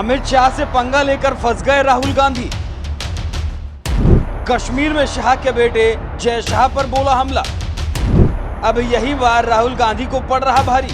अमित शाह से पंगा लेकर फंस गए राहुल गांधी। कश्मीर में शाह के बेटे जय शाह पर बोला हमला। अब यही बार राहुल गांधी को पड़ रहा भारी।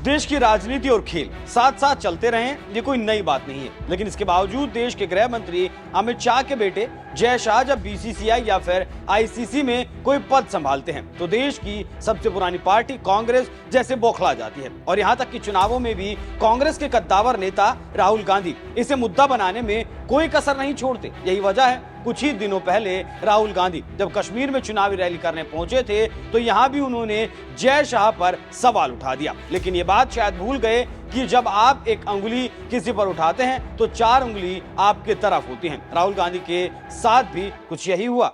देश की राजनीति और खेल साथ साथ चलते रहे, ये कोई नई बात नहीं है। लेकिन इसके बावजूद देश के गृह मंत्री अमित शाह के बेटे जय शाह जब बीसीसीआई या फिर आईसीसी में कोई पद संभालते हैं तो देश की सबसे पुरानी पार्टी कांग्रेस जैसे बौखला जाती है। और यहाँ तक कि चुनावों में भी कांग्रेस के कद्दावर नेता राहुल गांधी इसे मुद्दा बनाने में कोई कसर नहीं छोड़ते। यही वजह है कुछ ही दिनों पहले राहुल गांधी जब कश्मीर में चुनावी रैली करने पहुंचे थे तो यहाँ भी उन्होंने जय शाह पर सवाल उठा दिया। लेकिन ये बात शायद भूल गए कि जब आप एक अंगुली किसी पर उठाते हैं तो 4 उंगली आपके तरफ होती हैं। राहुल गांधी के साथ भी कुछ यही हुआ।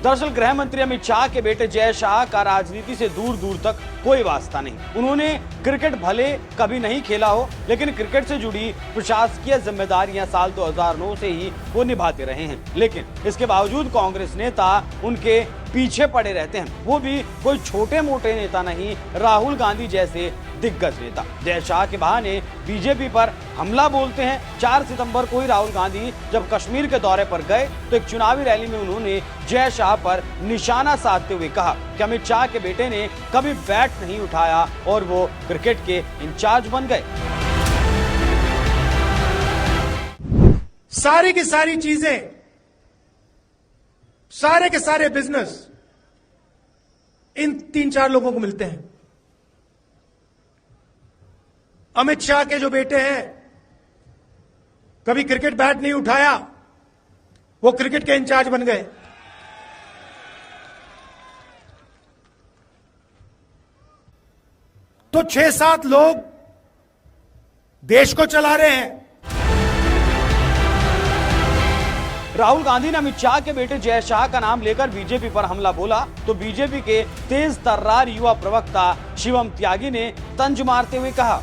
दरअसल गृह मंत्री अमित शाह के बेटे जय शाह का राजनीति से दूर दूर तक कोई वास्ता नहीं। उन्होंने क्रिकेट भले कभी नहीं खेला हो, लेकिन क्रिकेट से जुड़ी प्रशासकीय जिम्मेदारियां साल 2009 से ही वो निभाते रहे हैं। लेकिन इसके बावजूद कांग्रेस नेता उनके पीछे पड़े रहते हैं, वो भी कोई छोटे मोटे नेता नहीं, राहुल गांधी जैसे दिग्गज नेता। जय शाह के बहाने बीजेपी पर हमला बोलते हैं। 4 सितंबर को ही राहुल गांधी जब कश्मीर के दौरे पर गए तो एक चुनावी रैली में उन्होंने जय शाह पर निशाना साधते हुए कहा कि अमित शाह के बेटे ने कभी बैट नहीं उठाया और वो क्रिकेट के इंचार्ज बन गए। सारी की सारी चीजें, सारे के सारे बिजनेस इन 3-4 लोगों को मिलते हैं। अमित शाह के जो बेटे हैं, कभी क्रिकेट बैट नहीं उठाया, वो क्रिकेट के इंचार्ज बन गए। तो 6-7 लोग देश को चला रहे हैं। राहुल गांधी ने अमित शाह के बेटे जय शाह का नाम लेकर बीजेपी पर हमला बोला तो बीजेपी के तेज तर्रार युवा प्रवक्ता शिवम त्यागी ने तंज मारते हुए कहा,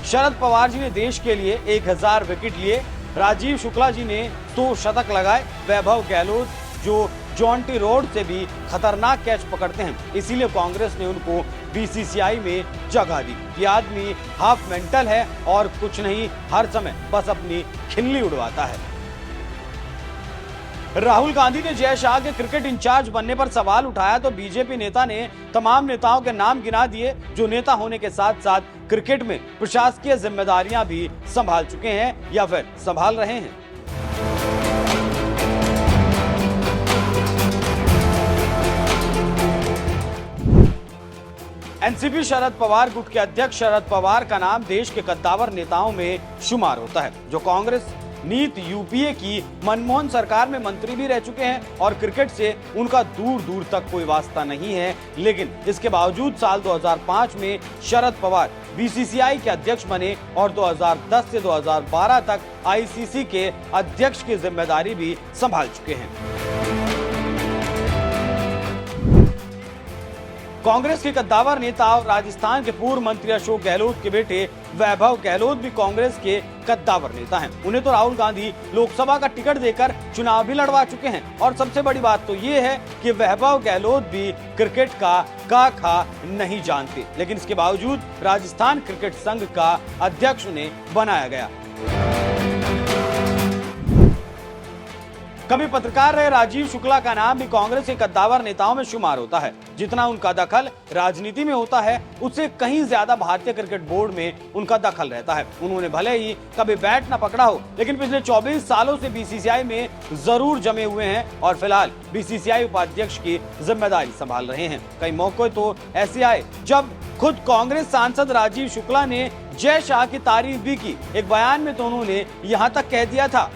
शरद पवार जी ने देश के लिए 1000 विकेट लिए, राजीव शुक्ला जी ने 100 शतक लगाए, वैभव गहलोत जो जॉन्टी रोड से भी खतरनाक कैच पकड़ते हैं, इसीलिए कांग्रेस ने उनको बीसीसीआई में जगह दी। ये आदमी हाफ मेंटल है और कुछ नहीं, हर समय बस अपनी खिल्ली उड़वाता है। राहुल गांधी ने जय शाह के क्रिकेट इंचार्ज बनने पर सवाल उठाया तो बीजेपी नेता ने तमाम नेताओं के नाम गिना दिए जो नेता होने के साथ साथ क्रिकेट में प्रशासकीय जिम्मेदारियां भी संभाल चुके हैं या फिर संभाल रहे हैं। एनसीपी शरद पवार गुट के अध्यक्ष शरद पवार का नाम देश के कद्दावर नेताओं में शुमार होता है, जो कांग्रेस नीत यूपीए की मनमोहन सरकार में मंत्री भी रह चुके हैं और क्रिकेट से उनका दूर दूर तक कोई वास्ता नहीं है। लेकिन इसके बावजूद साल 2005 में शरद पवार बीसीसीआई के अध्यक्ष बने और 2010 से 2012 तक आईसीसी के अध्यक्ष की जिम्मेदारी भी संभाल चुके हैं। कांग्रेस के कद्दावर नेता और राजस्थान के पूर्व मंत्री अशोक गहलोत के बेटे वैभव गहलोत भी कांग्रेस के कद्दावर नेता हैं। उन्हें तो राहुल गांधी लोकसभा का टिकट देकर चुनाव भी लड़वा चुके हैं और सबसे बड़ी बात तो ये है कि वैभव गहलोत भी क्रिकेट का खा नहीं जानते। लेकिन इसके बावजूद राजस्थान क्रिकेट संघ का अध्यक्ष उन्हें बनाया गया। कभी पत्रकार रहे राजीव शुक्ला का नाम भी कांग्रेस के कद्दावर नेताओं में शुमार होता है। जितना उनका दखल राजनीति में होता है उससे कहीं ज्यादा भारतीय क्रिकेट बोर्ड में उनका दखल रहता है। उन्होंने भले ही कभी बैट न पकड़ा हो, लेकिन पिछले 24 सालों से बीसीसीआई में जरूर जमे हुए हैं और फिलहाल बीसीसीआई उपाध्यक्ष की जिम्मेदारी संभाल रहे हैं। कई मौके तो ऐसे आए जब खुद कांग्रेस सांसद राजीव शुक्ला ने जय शाह की तारीफ भी की। एक बयान में तो उन्होंने यहाँ तक कह दिया था,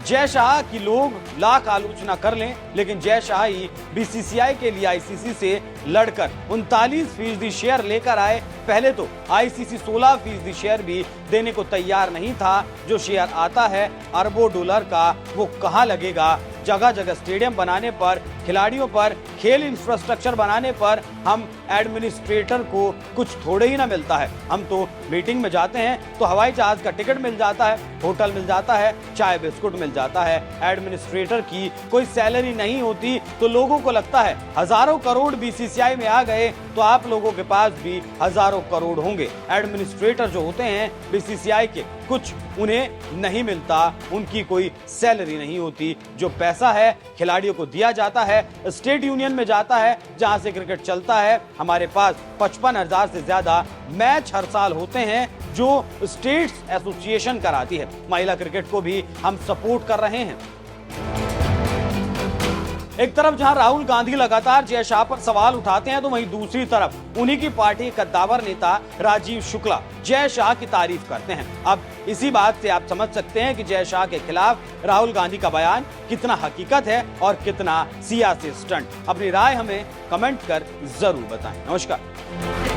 जय शाह की लोग लाख आलोचना कर लें, लेकिन जय शाह ही बीसीसीआई के लिए आईसीसी से लड़कर 39% शेयर लेकर आए। पहले तो आईसीसी 16% शेयर भी देने को तैयार नहीं था। जो शेयर आता है अरबों डॉलर का, वो कहां लगेगा जगह जगह स्टेडियम बनाने पर, खिलाड़ियों पर खेल इंफ्रास्ट्रक्चर बनाने पर हम एडमिनिस्ट्रेटर को कुछ थोड़े ही ना मिलता है। हम तो मीटिंग में जाते हैं तो हवाई जहाज का टिकट मिल जाता है, होटल मिल जाता है, चाय बिस्कुट मिल जाता है। एडमिनिस्ट्रेटर की कोई सैलरी नहीं होती तो लोगों को लगता है हजारों करोड़ बीसीसीआई में आ गए तो आप लोगों के पास भी हजारों करोड़ होंगे। एडमिनिस्ट्रेटर जो होते हैं बीसीसीआई के, कुछ उन्हें नहीं मिलता, उनकी कोई सैलरी नहीं होती। जो पैसा है खिलाड़ियों को दिया जाता है, स्टेट यूनियन में जाता है जहां से क्रिकेट चलता है। हमारे पास 55,000 से ज्यादा मैच हर साल होते हैं जो स्टेट्स एसोसिएशन कराती है। महिला क्रिकेट को भी हम सपोर्ट कर रहे हैं। एक तरफ जहां राहुल गांधी लगातार जय शाह पर सवाल उठाते हैं तो वहीं दूसरी तरफ उन्हीं की पार्टी कद्दावर नेता राजीव शुक्ला जय शाह की तारीफ करते हैं। अब इसी बात से आप समझ सकते हैं कि जय शाह के खिलाफ राहुल गांधी का बयान कितना हकीकत है और कितना सियासी स्टंट। अपनी राय हमें कमेंट कर जरूर बताएं। नमस्कार।